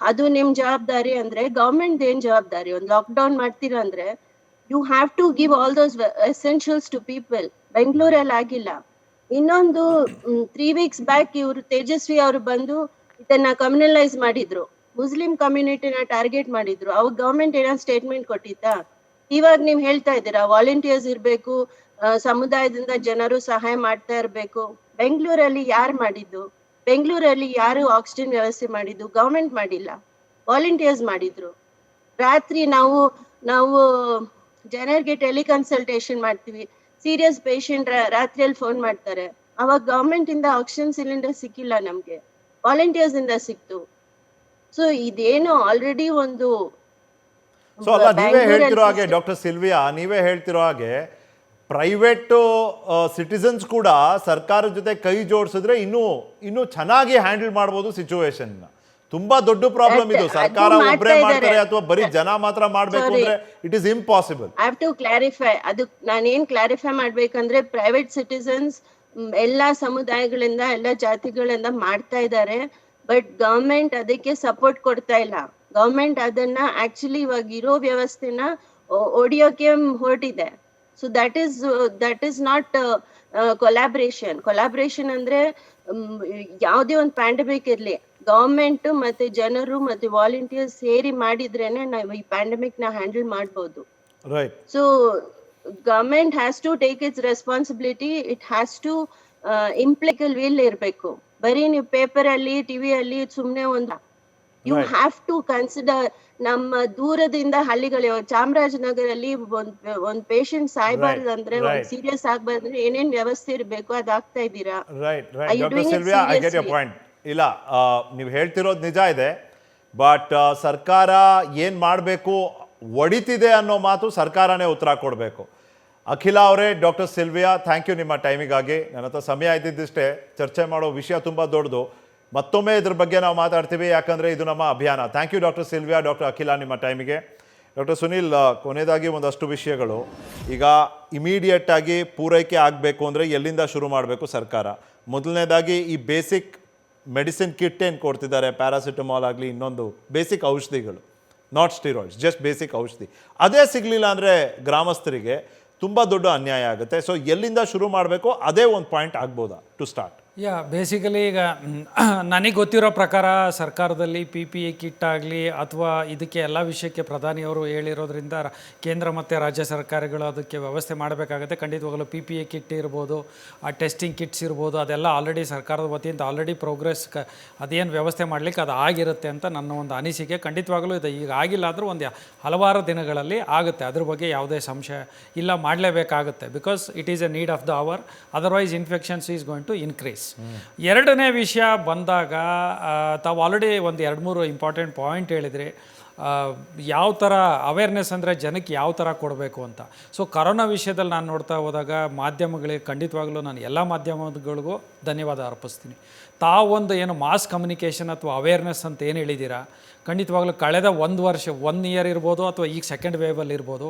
ಅದು ನಿಮ್ ಜವಾಬ್ದಾರಿ ಅಂದ್ರೆ ಗವರ್ಮೆಂಟ್ ಏನ್ ಜವಾಬ್ದಾರಿ? ಒಂದು ಲಾಕ್ ಡೌನ್ ಮಾಡ್ತೀರಾ ಅಂದ್ರೆ you have to give all those essentials to people. ಬೆಂಗಳೂರಲ್ಲಿ ಆಗಿಲ್ಲ. ಇನ್ನೊಂದು 3 weeks ಬ್ಯಾಕ್ ಇವರು ತೇಜಸ್ವಿ ಅವರು ಬಂದು ಇದನ್ನ ಕಮ್ಯುನಲೈಸ್ ಮಾಡಿದ್ರು, ಮುಸ್ಲಿಂ ಕಮ್ಯುನಿಟಿನ ಟಾರ್ಗೆಟ್ ಮಾಡಿದ್ರು. ಅವಾಗ ಗವರ್ಮೆಂಟ್ ಏನೋ ಸ್ಟೇಟ್ಮೆಂಟ್ ಕೊಟ್ಟಿತ್ತಾ? ಇವಾಗ ನೀವ್ ಹೇಳ್ತಾ ಇದ್ದೀರಾ ವಾಲಂಟಿಯರ್ಸ್ ಇರ್ಬೇಕು, ಸಮುದಾಯದಿಂದ ಜನರು ಸಹಾಯ ಮಾಡ್ತಾ ಇರ್ಬೇಕು. ಬೆಂಗಳೂರಲ್ಲಿ ಯಾರು ಮಾಡಿದ್ದು? ಬೆಂಗಳೂರಲ್ಲಿ ಯಾರು ಆಕ್ಸಿಜನ್ ವ್ಯವಸ್ಥೆ ಮಾಡಿದ್ದು? ಗವರ್ಮೆಂಟ್ ಮಾಡಿಲ್ಲ, ವಾಲಂಟಿಯರ್ಸ್ ಮಾಡಿದ್ರು. ರಾತ್ರಿ ನಾವು ಜನರಿಗೆ ಟೆಲಿಕನ್ಸಲ್ಟೇಷನ್ ಮಾಡ್ತೀವಿ, ಸೀರಿಯಸ್ ಪೇಷಂಟ್ ರಾತ್ರಿಯಲ್ಲಿ ಫೋನ್ ಮಾಡ್ತಾರೆ, ಅವಾಗ ಗವರ್ಮೆಂಟ್ ಇಂದ ಆಕ್ಸಿಜನ್ ಸಿಲಿಂಡರ್ ಸಿಕ್ಕಿಲ್ಲ, ನಮ್ಗೆ ವಾಲಂಟಿಯರ್ಸ್ ಇಂದ ಸಿಕ್ತು. ಸೊ ಇದೇನು ಆಲ್ರೆಡಿ ಒಂದು ಸೊ ಅಲ್ಲ, ನೀವೇ ಹೇಳ್ತಿರೋ ಹಾಗೆ ಡಾಕ್ಟರ್ ಸಿಲ್ವಿಯಾ, ನೀವೇ ಹೇಳ್ತಿರೋ ಹಾಗೆ ಪ್ರೈವೇಟ್ ಸಿಟಿಸನ್ಸ್ ಕೂಡ ಸರ್ಕಾರದ ಜೊತೆ ಕೈ ಜೋಡಿಸಿದ್ರೆ ಇನ್ನೂ ಚೆನ್ನಾಗಿ ಹ್ಯಾಂಡಲ್ ಮಾಡ್ಬೋದು ಸಿಚುವೇಶನ್. ತುಂಬಾ ದೊಡ್ಡ ಪ್ರಾಬ್ಲಮ್ ಇದು. ಸರ್ಕಾರ ಒಬ್ಬರೇ ಮಾಡ್ತಾರೆ ಅಥವಾ ಬರೀ ಜನ ಮಾತ್ರ ಮಾಡ್ಬೇಕು ಅಂದ್ರೆ it is impossible. I have to clarify. ಅದು ನಾನೇನ್ ಕ್ಲಾರಿಫೈ ಮಾಡ್ಬೇಕಂದ್ರೆ ಪ್ರೈವೇಟ್ ಸಿಟಿಸನ್ಸ್ ಎಲ್ಲಾ ಸಮುದಾಯಗಳಿಂದ, ಎಲ್ಲಾ ಜಾತಿಗಳಿಂದ ಮಾಡ್ತಾ ಇದ್ದಾರೆ. ಬಟ್ ಗವರ್ಮೆಂಟ್ ಅದಕ್ಕೆ ಸಪೋರ್ಟ್ ಕೊಡ್ತಾ ಇಲ್ಲ. ಗವರ್ಮೆಂಟ್ ಅದನ್ನ ಆಕ್ಚುಲಿ ಇವಾಗ ಇರೋ ವ್ಯವಸ್ಥೆನ ಒಡಿಯೋಕೆ ಹೊರಟಿದೆ. So that is not collaboration ಅಂದ್ರೆ ಯಾವುದೇ ಒಂದು ಪ್ಯಾಂಡಮಿಕ್ ಇರ್ಲಿ, ಗವರ್ಮೆಂಟ್ ಮತ್ತೆ ಜನರು ಮತ್ತೆ ವಾಲಂಟಿಯರ್ಸ್ ಸೇರಿ ಮಾಡಿದ್ರೇನೆ ನಾವು ಈ ಪ್ಯಾಂಡಮಿಕ್ ನ ಹ್ಯಾಂಡಲ್ ಮಾಡ್ಬೋದು. Right. So government has to take its responsibility. It has to political will ಇರ್ಬೇಕು. ಬರೀ ನೀವು ಪೇಪರ್ ಅಲ್ಲಿ, ಟಿವಿಯಲ್ಲಿ ಸುಮ್ನೆ ಯು ಹ್ಯಾವ್ ಟು ಕನ್ಸಿಡರ್. ನಮ್ಮ ದೂರದಿಂದ ಹಳ್ಳಿಗಳು, ಚಾಮರಾಜನಗರಲ್ಲಿ ಒಂದ್ ಪೇಷಂಟ್ ಸಾಯ್ಬಾರ್ದು ಅಂದ್ರೆ, ಒಂದ್ ಸೀರಿಯಸ್ ಆಗ್ಬಾರ್ದ್ರೆ ಏನೇನ್ ವ್ಯವಸ್ಥೆ ಇರ್ಬೇಕು ಅದಾಗ್ತಾ ಇದ್ದೀರಾ? Right. Doctor Sylvia, I get your point. ಇಲ್ಲ, ನೀವು ಹೇಳ್ತಿರೋದು ನಿಜ ಇದೆ. ಬಟ್ ಸರ್ಕಾರ ಏನು ಮಾಡಬೇಕು, ಒಡಿತಿದೆ ಅನ್ನೋ ಮಾತು ಸರ್ಕಾರನೇ ಉತ್ತರ ಕೊಡಬೇಕು. ಅಖಿಲ ಅವರೇ, ಡಾಕ್ಟರ್ ಸಿಲ್ವಿಯಾ, ಥ್ಯಾಂಕ್ ಯು ನಿಮ್ಮ ಟೈಮಿಗಾಗಿ. ನನ್ನ ಹತ್ರ ಸಮಯ ಇದ್ದಿದ್ದಿಷ್ಟೇ. ಚರ್ಚೆ ಮಾಡೋ ವಿಷಯ ತುಂಬ ದೊಡ್ಡದು. ಮತ್ತೊಮ್ಮೆ ಇದ್ರ ಬಗ್ಗೆ ನಾವು ಮಾತಾಡ್ತೀವಿ, ಯಾಕಂದರೆ ಇದು ನಮ್ಮ ಅಭಿಯಾನ. Thank you doctor Silvia, doctor Akhila, ನಿಮ್ಮ ಟೈಮಿಗೆ. ಡಾಕ್ಟರ್ ಸುನೀಲ್, ಕೊನೆಯದಾಗಿ ಒಂದಷ್ಟು ವಿಷಯಗಳು. ಈಗ ಇಮಿಡಿಯೇಟಾಗಿ ಪೂರೈಕೆ ಆಗಬೇಕು ಅಂದರೆ ಎಲ್ಲಿಂದ ಶುರು ಮಾಡಬೇಕು ಸರ್ಕಾರ? ಮೊದಲನೇದಾಗಿ ಈ ಬೇಸಿಕ್ ಮೆಡಿಸಿನ್ ಕಿಟ್ ಏನು ಕೊಡ್ತಿದ್ದಾರೆ, ಪ್ಯಾರಾಸಿಟಮಾಲ್ ಆಗಲಿ, ಇನ್ನೊಂದು ಬೇಸಿಕ್ ಔಷಧಿಗಳು, ನಾಟ್ ಸ್ಟಿರಾಯ್ಡ್ಸ್, ಜಸ್ಟ್ ಬೇಸಿಕ್ ಔಷಧಿ, ಅದೇ ಸಿಗಲಿಲ್ಲ ಅಂದರೆ ಗ್ರಾಮಸ್ಥರಿಗೆ ತುಂಬ ದೊಡ್ಡ ಅನ್ಯಾಯ ಆಗುತ್ತೆ. ಸೊ ಎಲ್ಲಿಂದ ಶುರು ಮಾಡಬೇಕು, ಅದೇ ಒಂದು ಪಾಯಿಂಟ್ ಆಗ್ಬೋದಾ ಟು ಸ್ಟಾರ್ಟ್? ಬೇಸಿಕಲಿ ಈಗ ನನಗೆ ಗೊತ್ತಿರೋ ಪ್ರಕಾರ ಸರ್ಕಾರದಲ್ಲಿ PPE ಕಿಟ್ ಆಗಲಿ ಅಥವಾ ಇದಕ್ಕೆ ಎಲ್ಲ ವಿಷಯಕ್ಕೆ ಪ್ರಧಾನಿಯವರು ಹೇಳಿರೋದ್ರಿಂದ ಕೇಂದ್ರ ಮತ್ತು ರಾಜ್ಯ ಸರ್ಕಾರಗಳು ಅದಕ್ಕೆ ವ್ಯವಸ್ಥೆ ಮಾಡಬೇಕಾಗುತ್ತೆ. ಖಂಡಿತವಾಗಲೂ PPE ಕಿಟ್ ಇರ್ಬೋದು, ಆ ಟೆಸ್ಟಿಂಗ್ ಕಿಟ್ಸ್ ಇರ್ಬೋದು, ಅದೆಲ್ಲ ಆಲ್ರೆಡಿ ಸರ್ಕಾರದ ವತಿಯಿಂದ ಆಲ್ರೆಡಿ ಪ್ರೋಗ್ರೆಸ್ ಅದೇನು ವ್ಯವಸ್ಥೆ ಮಾಡಲಿಕ್ಕೆ ಅದು ಆಗಿರುತ್ತೆ ಅಂತ ನನ್ನ ಒಂದು ಅನಿಸಿಕೆ. ಖಂಡಿತವಾಗಲೂ ಇದು ಈಗ ಆಗಿಲ್ಲ ಆದರೂ ಒಂದು ಹಲವಾರು ದಿನಗಳಲ್ಲಿ ಆಗುತ್ತೆ, ಅದ್ರ ಬಗ್ಗೆ ಯಾವುದೇ ಸಂಶಯ ಇಲ್ಲ, ಮಾಡಲೇಬೇಕಾಗುತ್ತೆ. Because it is a need of the hour, otherwise infections is going to increase. ಎರಡನೇ ವಿಷಯ ಬಂದಾಗ ತಾವು ಆಲ್ರೆಡಿ ಒಂದು 2-3 ಇಂಪಾರ್ಟೆಂಟ್ ಪಾಯಿಂಟ್ ಹೇಳಿದ್ರಿ. ಯಾವ ಥರ ಅವೇರ್ನೆಸ್ ಅಂದರೆ ಜನಕ್ಕೆ ಯಾವ ಥರ ಕೊಡಬೇಕು ಅಂತ. ಸೊ ಕರೋನಾ ವಿಷಯದಲ್ಲಿ ನಾನು ನೋಡ್ತಾ ಹೋದಾಗ ಮಾಧ್ಯಮಗಳಿಗೆ ಖಂಡಿತವಾಗ್ಲೂ ನಾನು ಎಲ್ಲ ಮಾಧ್ಯಮಗಳಿಗೂ ಧನ್ಯವಾದ ಅರ್ಪಿಸ್ತೀನಿ. ತಾವೊಂದು ಏನು ಮಾಸ್ ಕಮ್ಯುನಿಕೇಷನ್ ಅಥವಾ ಅವೇರ್ನೆಸ್ ಅಂತ ಏನು ಹೇಳಿದ್ದೀರಾ, ಖಂಡಿತವಾಗ್ಲೂ ಕಳೆದ 1 ವರ್ಷ 1 ಇಯರ್ ಇರ್ಬೋದು ಅಥವಾ ಈಗ ಸೆಕೆಂಡ್ ವೇವಲ್ಲಿ ಇರ್ಬೋದು,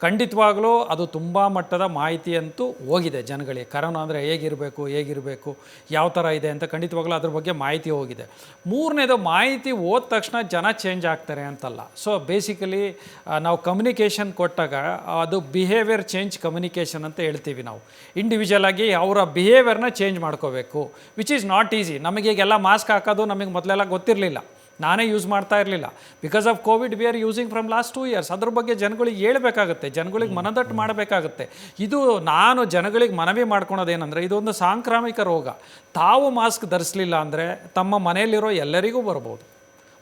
ಖಂಡಿತವಾಗ್ಲೂ ಅದು ತುಂಬ ಮಟ್ಟದ ಮಾಹಿತಿ ಅಂತೂ ಹೋಗಿದೆ ಜನಗಳಿಗೆ. ಕರೋನಾ ಅಂದರೆ ಹೇಗಿರಬೇಕು, ಯಾವ ಥರ ಇದೆ ಅಂತ ಖಂಡಿತವಾಗ್ಲೂ ಅದ್ರ ಬಗ್ಗೆ ಮಾಹಿತಿ ಹೋಗಿದೆ. ಮೂರನೇದು, ಮಾಹಿತಿ ಹೋದ ತಕ್ಷಣ ಜನ ಚೇಂಜ್ ಆಗ್ತಾರೆ ಅಂತಲ್ಲ. ಸೊ ಬೇಸಿಕಲಿ ನಾವು ಕಮ್ಯುನಿಕೇಷನ್ ಕೊಟ್ಟಾಗ ಅದು ಬಿಹೇವಿಯರ್ ಚೇಂಜ್ ಕಮ್ಯುನಿಕೇಷನ್ ಅಂತ ಹೇಳ್ತೀವಿ ನಾವು. ಇಂಡಿವಿಜುವಲ್ ಆಗಿ ಅವರ ಬಿಹೇವಿಯರ್ನ ಚೇಂಜ್ ಮಾಡ್ಕೋಬೇಕು, ವಿಚ್ ಈಸ್ ನಾಟ್ ಈಸಿ. ನಮಗೀಗೆಲ್ಲ ಮಾಸ್ಕ್ ಹಾಕೋದು ನಮಗೆ ಮೊದಲೆಲ್ಲ ಗೊತ್ತಿರಲಿಲ್ಲ, ನಾನೇ ಯೂಸ್ ಮಾಡ್ತಾ ಇರಲಿಲ್ಲ. Because of Covid we are using from last 2 years. ಅದ್ರ ಬಗ್ಗೆ ಜನಗಳಿಗೆ ಹೇಳ್ಬೇಕಾಗುತ್ತೆ, ಜನಗಳಿಗೆ ಮನದಟ್ಟು ಮಾಡಬೇಕಾಗುತ್ತೆ. ಇದು ನಾನು ಜನಗಳಿಗೆ ಮನವಿ ಮಾಡ್ಕೊಳೋದೇನೆಂದರೆ, ಇದೊಂದು ಸಾಂಕ್ರಾಮಿಕ ರೋಗ. ತಾವು ಮಾಸ್ಕ್ ಧರಿಸಲಿಲ್ಲ ಅಂದರೆ ತಮ್ಮ ಮನೆಯಲ್ಲಿರೋ ಎಲ್ಲರಿಗೂ ಬರ್ಬೋದು.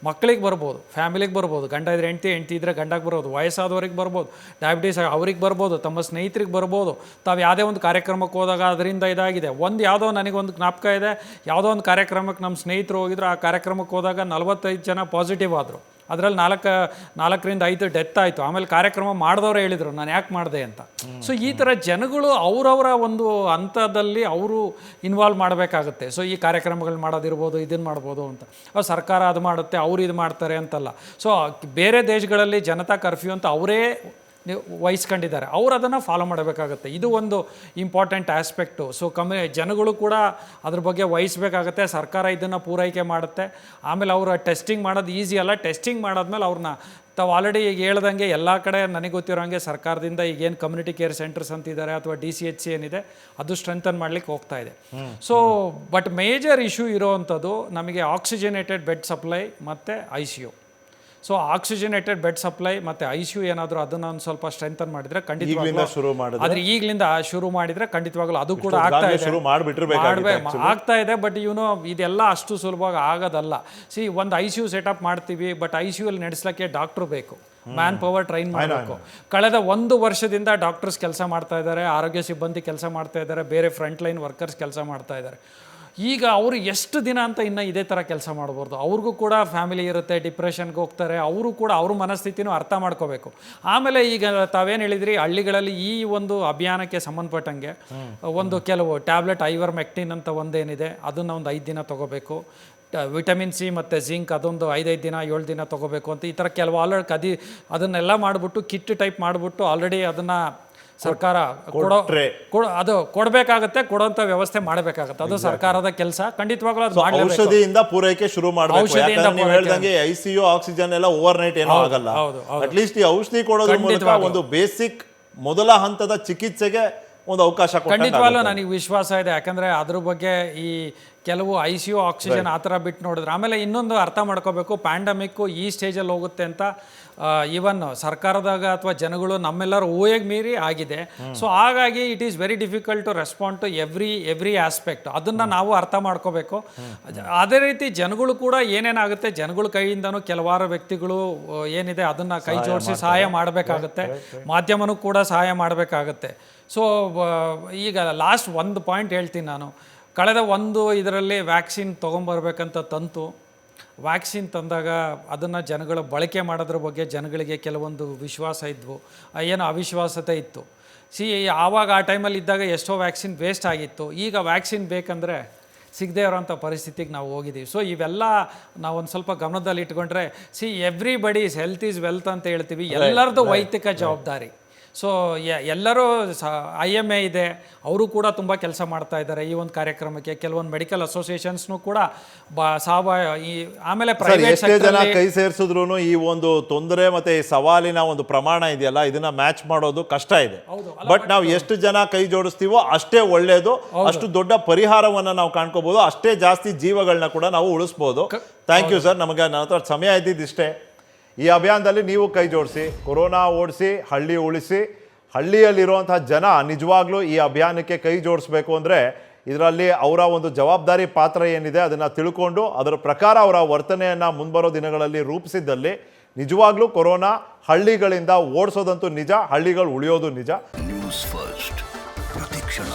ಮಕ್ಕಳಿಗೆ ಬರ್ಬೋದು, ಫ್ಯಾಮಿಲಿಗೆ ಬರ್ಬೋದು, ಗಂಡ ಇದ್ರೆ ಹೆಂಡ್ತಿ ಇದ್ದರೆ ಗಂಡಗೆ ಬರ್ಬೋದು, ವಯಸ್ಸಾದವ್ರಿಗೆ ಬರ್ಬೋದು, ಡಯಾಬಿಟೀಸ್ ಅವ್ರಿಗೆ ಬರ್ಬೋದು, ತಮ್ಮ ಸ್ನೇಹಿತರಿಗೆ ಬರ್ಬೋದು. ತಾವು ಯಾವುದೇ ಒಂದು ಕಾರ್ಯಕ್ರಮಕ್ಕೆ ಹೋದಾಗ ಅದರಿಂದ ಇದಾಗಿದೆ. ಯಾವುದೋ ನನಗೊಂದು ಜ್ಞಾಪಕ ಇದೆ, ಯಾವುದೋ ಒಂದು ಕಾರ್ಯಕ್ರಮಕ್ಕೆ ನಮ್ಮ ಸ್ನೇಹಿತರು ಹೋಗಿದ್ರು. ಆ ಕಾರ್ಯಕ್ರಮಕ್ಕೆ ಹೋದಾಗ 45 ಜನ ಪಾಸಿಟಿವ್ ಆದರು. ಅದರಲ್ಲಿ 4ರಿಂದ 5 ಡೆತ್ ಆಯಿತು. ಆಮೇಲೆ ಕಾರ್ಯಕ್ರಮ ಮಾಡಿದವರು ಹೇಳಿದರು ನಾನು ಯಾಕೆ ಮಾಡಿದೆ ಅಂತ. ಸೊ ಈ ಥರ ಜನಗಳು ಅವರವರ ಒಂದು ಹಂತದಲ್ಲಿ ಅವರು ಇನ್ವಾಲ್ವ್ ಮಾಡಬೇಕಾಗುತ್ತೆ. ಸೊ ಈ ಕಾರ್ಯಕ್ರಮಗಳು ಮಾಡೋದಿರ್ಬೋದು, ಇದನ್ನು ಮಾಡ್ಬೋದು ಅಂತ. ಸರ್ಕಾರ ಅದು ಮಾಡುತ್ತೆ, ಅವ್ರು ಇದು ಮಾಡ್ತಾರೆ ಅಂತಲ್ಲ. ಸೊ ಬೇರೆ ದೇಶಗಳಲ್ಲಿ ಜನತಾ ಕರ್ಫ್ಯೂ ಅಂತ ಅವರೇ ವಹಿಸ್ಕೊಂಡಿದ್ದಾರೆ, ಅವ್ರು ಅದನ್ನು ಫಾಲೋ ಮಾಡಬೇಕಾಗುತ್ತೆ. ಇದು ಒಂದು ಇಂಪಾರ್ಟೆಂಟ್ ಆಸ್ಪೆಕ್ಟು. ಸೊ ಜನಗಳು ಕೂಡ ಅದ್ರ ಬಗ್ಗೆ ವಹಿಸ್ಬೇಕಾಗತ್ತೆ. ಸರ್ಕಾರ ಇದನ್ನು ಪೂರೈಕೆ ಮಾಡುತ್ತೆ. ಆಮೇಲೆ ಅವರು ಟೆಸ್ಟಿಂಗ್ ಮಾಡೋದು ಈಸಿ ಅಲ್ಲ. ಟೆಸ್ಟಿಂಗ್ ಮಾಡಾದ್ಮೇಲೆ ಅವ್ರನ್ನ ತಾವು ಆಲ್ರೆಡಿ ಈಗ ಹೇಳ್ದಂಗೆ ಎಲ್ಲ ಕಡೆ ನನಗೆ ಗೊತ್ತಿರೋ ಹಾಗೆ ಸರ್ಕಾರದಿಂದ ಈಗೇನು ಕಮ್ಯುನಿಟಿ ಕೇರ್ ಸೆಂಟರ್ಸ್ ಅಂತಿದ್ದಾರೆ ಅಥವಾ DCHC ಏನಿದೆ ಅದು ಸ್ಟ್ರೆಂಥನ್ ಮಾಡಲಿಕ್ಕೆ ಹೋಗ್ತಾ ಇದೆ. ಸೊ ಬಟ್ ಮೇಜರ್ ಇಶ್ಯೂ ಇರೋವಂಥದ್ದು ನಮಗೆ ಆಕ್ಸಿಜನೇಟೆಡ್ ಬೆಡ್ ಸಪ್ಲೈ ಮತ್ತು ICU. So oxygenated bed supply ಮತ್ತು ICU ಏನಾದರೂ ಅದನ್ನು ಒಂದು ಸ್ವಲ್ಪ ಸ್ಟ್ರೆಂಥನ್ ಮಾಡಿದರೆ ಖಂಡಿತವಾಗ್ಲೂ ಆದರೆ ಈಗಲಿಂದ ಶುರು ಮಾಡಿದರೆ ಖಂಡಿತವಾಗ್ಲೂ ಅದು ಕೂಡ ಆಗ್ತಾ ಇದೆ. ಬಟ್ ಇದೆಲ್ಲ ಅಷ್ಟು ಸುಲಭವಾಗಿ ಆಗೋದಲ್ಲ. ಒಂದು ICU ಸೆಟಪ್ ಮಾಡ್ತೀವಿ, ಬಟ್ ICU ಅಲ್ಲಿ ನಡೆಸಲಿಕ್ಕೆ ಡಾಕ್ಟ್ರು ಬೇಕು, ಮ್ಯಾನ್ ಪವರ್ ಟ್ರೈನ್ ಮಾಡಬೇಕು. ಕಳೆದ 1 ವರ್ಷದಿಂದ ಡಾಕ್ಟರ್ಸ್ ಕೆಲಸ ಮಾಡ್ತಾ ಇದ್ದಾರೆ, ಆರೋಗ್ಯ ಸಿಬ್ಬಂದಿ ಕೆಲಸ ಮಾಡ್ತಾ ಇದ್ದಾರೆ, ಬೇರೆ ಫ್ರಂಟ್ ಲೈನ್ ವರ್ಕರ್ಸ್ ಕೆಲಸ ಮಾಡ್ತಾ ಇದ್ದಾರೆ. ಈಗ ಅವರು ಎಷ್ಟು ದಿನ ಅಂತ ಇನ್ನು ಇದೇ ಥರ ಕೆಲಸ ಮಾಡ್ಬಾರ್ದು. ಅವ್ರಿಗೂ ಕೂಡ ಫ್ಯಾಮಿಲಿ ಇರುತ್ತೆ, ಡಿಪ್ರೆಷನ್ಗೆ ಹೋಗ್ತಾರೆ. ಅವರು ಕೂಡ ಅವ್ರ ಮನಸ್ಥಿತಿನೂ ಅರ್ಥ ಮಾಡ್ಕೋಬೇಕು. ಆಮೇಲೆ ಈಗ ತಾವೇನು ಹೇಳಿದ್ರಿ, ಹಳ್ಳಿಗಳಲ್ಲಿ ಈ ಒಂದು ಅಭಿಯಾನಕ್ಕೆ ಸಂಬಂಧಪಟ್ಟಂಗೆ ಒಂದು ಕೆಲವು ಟ್ಯಾಬ್ಲೆಟ್ ಐವರ್ಮೆಕ್ಟಿನ್ ಅಂತ ಒಂದೇನಿದೆ, ಅದನ್ನು ಒಂದು 5 ದಿನ ತೊಗೋಬೇಕು. ವಿಟಮಿನ್ C ಮತ್ತು ಜಿಂಕ್ ಅದೊಂದು 5 ದಿನ 7 ದಿನ ತೊಗೋಬೇಕು ಅಂತ ಈ ಥರ ಕೆಲವು ಆಲ್ರೆಡಿ ಅದನ್ನೆಲ್ಲ ಮಾಡಿಬಿಟ್ಟು ಕಿಟ್ ಟೈಪ್ ಮಾಡಿಬಿಟ್ಟು ಆಲ್ರೆಡಿ ಅದನ್ನು ಸರ್ಕಾರ ಅದು ಕೊಡಬೇಕಾಗತ್ತೆ, ಕೊಡುವಂಥ ವ್ಯವಸ್ಥೆ ಮಾಡಬೇಕಾಗತ್ತೆ. ಅದು ಸರ್ಕಾರದ ಕೆಲಸ. ಖಂಡಿತವಾಗ್ಲೂ ಅದು ಔಷಧಿಯಿಂದ ಪೂರೈಕೆ ಶುರು ಮಾಡಬೇಕು. ನೀವು ಹೇಳ್ದಂಗೆ ICU ಆಕ್ಸಿಜನ್ ಎಲ್ಲ ಓವರ್ ನೈಟ್ ಏನೋ ಆಗಲ್ಲ. ಅಟ್ಲೀಸ್ಟ್ ಈ ಔಷಧಿ ಕೊಡೋದ್ರ ಮೂಲಕ ಒಂದು ಬೇಸಿಕ್ ಮೊದಲ ಹಂತದ ಚಿಕಿತ್ಸೆಗೆ ಒಂದು ಅವಕಾಶ ಖಂಡಿತವಾಗ್ಲೂ ನನಗೆ ವಿಶ್ವಾಸ ಇದೆ. ಯಾಕಂದರೆ ಅದ್ರ ಬಗ್ಗೆ ಈ ಕೆಲವು ICU ಆಕ್ಸಿಜನ್ ಆ ಥರ ಬಿಟ್ಟು ನೋಡಿದ್ರೆ ಆಮೇಲೆ ಇನ್ನೊಂದು ಅರ್ಥ ಮಾಡ್ಕೋಬೇಕು, ಪ್ಯಾಂಡಮಿಕ್ಕು ಈ ಸ್ಟೇಜಲ್ಲಿ ಹೋಗುತ್ತೆ ಅಂತ ಈವನ್ ಸರ್ಕಾರದಾಗ ಅಥವಾ ಜನಗಳು ನಮ್ಮೆಲ್ಲರೂ ಊಹೆಗೆ ಮೀರಿ ಆಗಿದೆ. ಸೊ ಹಾಗಾಗಿ it is very difficult to respond to every aspect. ಅದನ್ನು ನಾವು ಅರ್ಥ ಮಾಡ್ಕೋಬೇಕು. ಅದೇ ರೀತಿ ಜನಗಳು ಕೂಡ ಏನೇನಾಗುತ್ತೆ, ಜನಗಳ ಕೈಯಿಂದನೂ ಕೆಲವಾರು ವ್ಯಕ್ತಿಗಳು ಏನಿದೆ ಅದನ್ನು ಕೈ ಜೋಡಿಸಿ ಸಹಾಯ ಮಾಡಬೇಕಾಗತ್ತೆ. ಮಾಧ್ಯಮನೂ ಕೂಡ ಸಹಾಯ ಮಾಡಬೇಕಾಗತ್ತೆ. ಸೊ ಈಗ ಲಾಸ್ಟ್ ಒಂದು ಪಾಯಿಂಟ್ ಹೇಳ್ತೀನಿ ನಾನು. ಕಳೆದ ಇದರಲ್ಲಿ ವ್ಯಾಕ್ಸಿನ್ ತೊಗೊಂಬರ್ಬೇಕಂತ ತಂತು ವ್ಯಾಕ್ಸಿನ್ ತಂದಾಗ ಅದನ್ನು ಜನಗಳು ಬಳಕೆ ಮಾಡೋದ್ರ ಬಗ್ಗೆ ಜನಗಳಿಗೆ ಕೆಲವೊಂದು ವಿಶ್ವಾಸ ಇದ್ವು, ಏನೋ ಅವಿಶ್ವಾಸತೆ ಇತ್ತು. ಆವಾಗ ಆ ಟೈಮಲ್ಲಿ ಇದ್ದಾಗ ಎಷ್ಟೋ ವ್ಯಾಕ್ಸಿನ್ ವೇಸ್ಟ್ ಆಗಿತ್ತು. ಈಗ ವ್ಯಾಕ್ಸಿನ್ ಬೇಕಂದರೆ ಸಿಗದೇ ಇರೋಂಥ ಪರಿಸ್ಥಿತಿಗೆ ನಾವು ಹೋಗಿದ್ದೀವಿ. ಸೊ ಇವೆಲ್ಲ ನಾವೊಂದು ಸ್ವಲ್ಪ ಗಮನದಲ್ಲಿ ಇಟ್ಕೊಂಡ್ರೆ everybody is health is wealth ಅಂತ ಹೇಳ್ತೀವಿ, ಎಲ್ಲರದ್ದು ವೈಯಕ್ತಿಕ ಜವಾಬ್ದಾರಿ. ಸೊ ಎಲ್ಲರೂ IMA ಇದೆ, ಅವರು ಕೂಡ ತುಂಬ ಕೆಲಸ ಮಾಡ್ತಾ ಇದ್ದಾರೆ ಈ ಒಂದು ಕಾರ್ಯಕ್ರಮಕ್ಕೆ. ಕೆಲವೊಂದು ಮೆಡಿಕಲ್ ಅಸೋಸಿಯೇಷನ್ಸ್ನು ಕೂಡ ಆಮೇಲೆ ಪ್ರೈವೇಟ್ ಎಷ್ಟೇ ಜನ ಕೈ ಸೇರಿಸಿದ್ರು ಈ ಒಂದು ತೊಂದರೆ ಮತ್ತೆ ಈ ಸವಾಲಿನ ಒಂದು ಪ್ರಮಾಣ ಇದೆಯಲ್ಲ, ಇದನ್ನ ಮ್ಯಾಚ್ ಮಾಡೋದು ಕಷ್ಟ ಇದೆ. ಬಟ್ ನಾವು ಎಷ್ಟು ಜನ ಕೈ ಜೋಡಿಸ್ತೀವೋ ಅಷ್ಟೇ ಒಳ್ಳೇದು, ಅಷ್ಟು ದೊಡ್ಡ ಪರಿಹಾರವನ್ನ ನಾವು ಕಾಣ್ಕೋಬಹುದು, ಅಷ್ಟೇ ಜಾಸ್ತಿ ಜೀವಗಳನ್ನ ಕೂಡ ನಾವು ಉಳಿಸ್ಬೋದು. Thank you sir. ನಮಗೆ ನನ್ನ ಹತ್ರ ಸಮಯ ಇದ್ದಿದ್ದಿಷ್ಟೇ. ಈ ಅಭಿಯಾನದಲ್ಲಿ ನೀವು ಕೈ ಜೋಡಿಸಿ, ಕೊರೋನಾ ಓಡಿಸಿ, ಹಳ್ಳಿ ಉಳಿಸಿ. ಹಳ್ಳಿಯಲ್ಲಿರುವಂತಹ ಜನ ನಿಜವಾಗ್ಲೂ ಈ ಅಭಿಯಾನಕ್ಕೆ ಕೈ ಜೋಡಿಸ್ಬೇಕು ಅಂದರೆ ಇದರಲ್ಲಿ ಅವರ ಒಂದು ಜವಾಬ್ದಾರಿ ಪಾತ್ರ ಏನಿದೆ ಅದನ್ನು ತಿಳ್ಕೊಂಡು ಅದರ ಪ್ರಕಾರ ಅವರ ವರ್ತನೆಯನ್ನು ಮುಂಬರೋ ದಿನಗಳಲ್ಲಿ ರೂಪಿಸಿದ್ದಲ್ಲಿ ನಿಜವಾಗ್ಲೂ ಕೊರೋನಾ ಹಳ್ಳಿಗಳಿಂದ ಓಡಿಸೋದಂತೂ ನಿಜ, ಹಳ್ಳಿಗಳು ಉಳಿಯೋದು ನಿಜ. ನ್ಯೂಸ್ ಫಸ್ಟ್ ಪ್ರತಿಕ್ಷಣ.